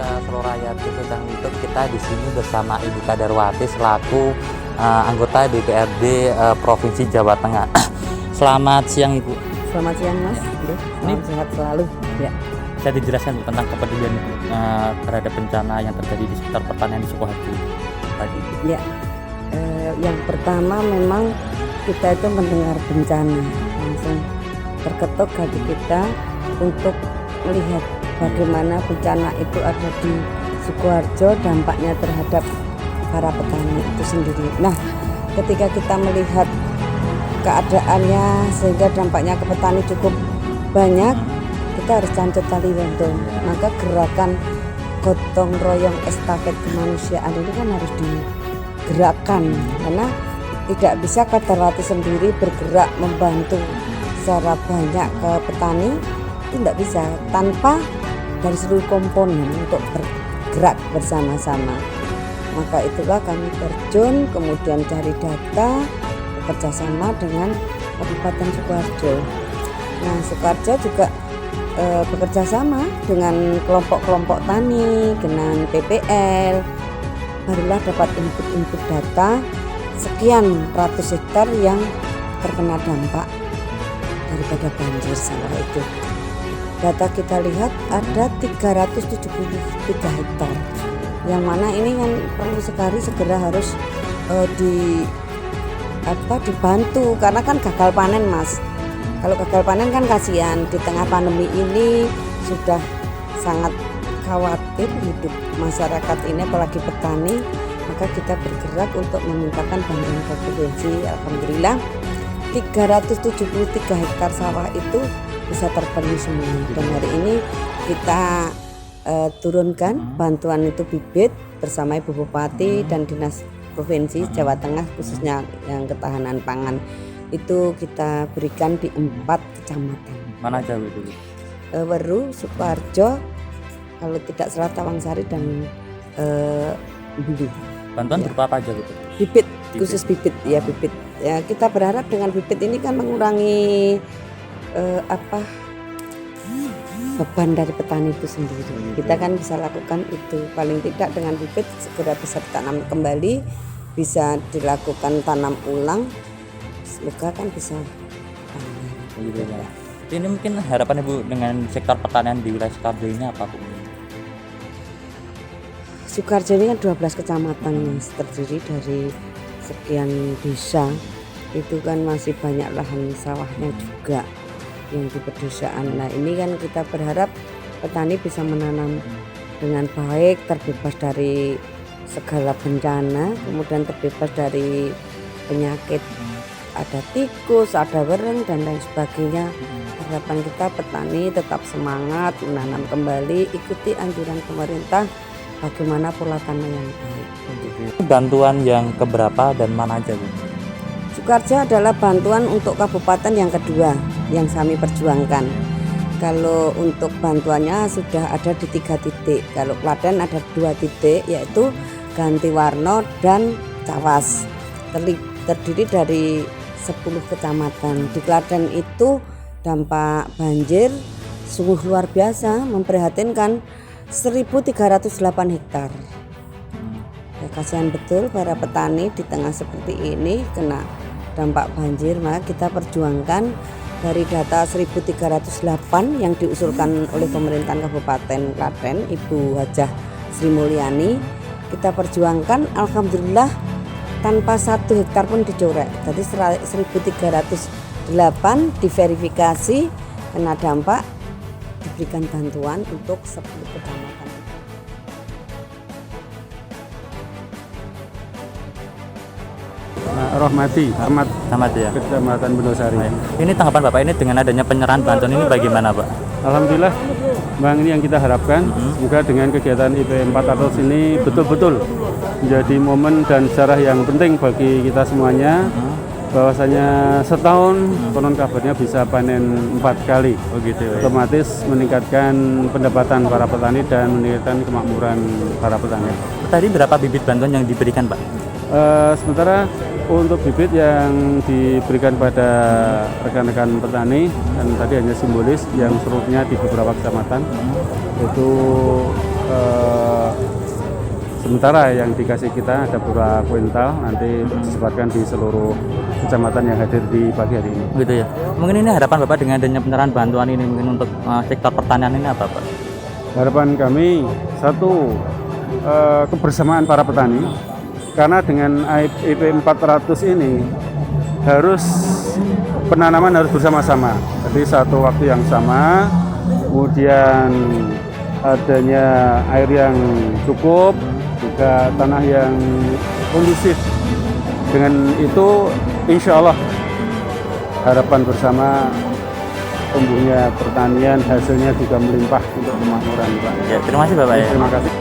seluruh rakyat tentang YouTube, kita di sini bersama Ibu Kadarwati selaku anggota DPRD Provinsi Jawa Tengah. Selamat siang Ibu. Selamat siang Mas. Ini sehat selalu. Ya. Saya dijelaskan Bu, tentang kepedulian Ibu terhadap bencana yang terjadi di sekitar pertanian di Sukoharjo tadi. Ya. Yang pertama memang kita itu mendengar bencana langsung terketuk hati kita untuk melihat bagaimana bencana itu ada di Sukoharjo, dampaknya terhadap para petani itu sendiri. Nah, ketika kita melihat keadaannya sehingga dampaknya ke petani cukup banyak, kita harus cancut tali gantung. Maka gerakan gotong royong estafet kemanusiaan ini kan harus digerakkan, karena tidak bisa Kadarwati sendiri bergerak membantu secara banyak ke petani, itu tidak bisa tanpa dari seluruh komponen untuk bergerak bersama-sama. Maka itulah kami terjun, kemudian cari data, bekerja sama dengan Kabupaten Sukoharjo. Nah, Sukoharjo juga bekerja sama dengan kelompok-kelompok tani, dengan PPL. Barulah dapat input data sekian ratus hektar yang terkena dampak daripada banjir sawah itu. Data kita lihat ada 373 hektar, yang mana ini kan perlu sekali segera harus dibantu, karena kan gagal panen Mas. Kalau gagal panen kan kasihan, di tengah pandemi ini sudah sangat khawatir hidup masyarakat ini, apalagi petani. Maka kita bergerak untuk memintakan bantuan ke provinsi. Alhamdulillah 373 hektar sawah itu bisa terpenuhi semua, dan hari ini kita turunkan bantuan itu bibit bersama Ibu Bupati dan Dinas Provinsi Jawa Tengah, khususnya yang ketahanan pangan itu kita berikan di 4 kecamatan. Mana aja Bu? Weru, Sukoharjo, kalau tidak salah Tawangsari dan Bulu. Bantuan berupa apa aja Bu? Bibit, khusus bibit ya, bibit. Ya, kita berharap dengan bibit ini kan mengurangi beban dari petani itu sendiri. Kita kan bisa lakukan itu, paling tidak dengan bibit segera bisa ditanam kembali, bisa dilakukan tanam ulang, semoga kan bisa panen. Ini mungkin harapan Ibu dengan sektor pertanian di wilayah Sukoharjo ini apa Bu? Sukoharjo ini kan 12 kecamatan Mas, terdiri dari sekian desa. Itu kan masih banyak lahan sawahnya juga yang di pedesaan. Nah, ini kan kita berharap petani bisa menanam dengan baik, terbebas dari segala bencana, kemudian terbebas dari penyakit, ada tikus, ada wereng dan lain sebagainya. Harapan kita petani tetap semangat menanam kembali, ikuti anjuran pemerintah bagaimana pola tanam yang baik. Bantuan yang keberapa dan mana aja Bu? Sukoharjo adalah bantuan untuk kabupaten yang kedua yang kami perjuangkan. Kalau untuk bantuannya sudah ada di 3 titik. Kalau Klaten ada 2 titik, yaitu Gantiwarno dan Cawas. Terdiri dari 10 kecamatan. Di Klaten itu dampak banjir sungguh luar biasa, memprihatinkan 1.308 hektar. Ya, kasihan betul para petani di tengah seperti ini kena dampak banjir. Maka kita perjuangkan dari data 1.308 yang diusulkan oleh pemerintahan Kabupaten Klaten, Ibu Hajah Sri Mulyani, kita perjuangkan. Alhamdulillah tanpa 1 hektar pun dicoret. Jadi 1.308 diverifikasi kena dampak, diberikan bantuan untuk 10 kecamatan. Rohmati, Ahmad ya. Kecamatan Benosari. Ini tanggapan Bapak ini dengan adanya penyerahan bantuan ini bagaimana Pak? Alhamdulillah, Bang, ini yang kita harapkan juga dengan kegiatan IP 400 ini betul-betul menjadi momen dan sejarah yang penting bagi kita semuanya. Bahwasanya setahun konon kabarnya bisa panen 4 kali. Oh gitu ya. Otomatis meningkatkan pendapatan para petani dan meningkatkan kemakmuran para petani. Tadi berapa bibit bantuan yang diberikan Pak? Sementara untuk bibit yang diberikan pada rekan-rekan petani dan tadi hanya simbolis, yang seluruhnya di beberapa kecamatan, yaitu sementara yang dikasih kita ada pura kuintal, nanti disebarkan di seluruh kecamatan yang hadir di pagi hari ini. Gitu ya. Mungkin ini harapan Bapak dengan adanya penyerahan bantuan ini mungkin untuk sektor pertanian ini apa Pak? Harapan kami satu, kebersamaan para petani, karena dengan IP 400 ini harus penanaman harus bersama-sama, jadi satu waktu yang sama, kemudian adanya air yang cukup, juga tanah yang kondusif. Dengan itu insya Allah harapan bersama tumbuhnya pertanian, hasilnya juga melimpah untuk kemakmuran Pak. Ya, terima kasih Bapak ya. Terima kasih.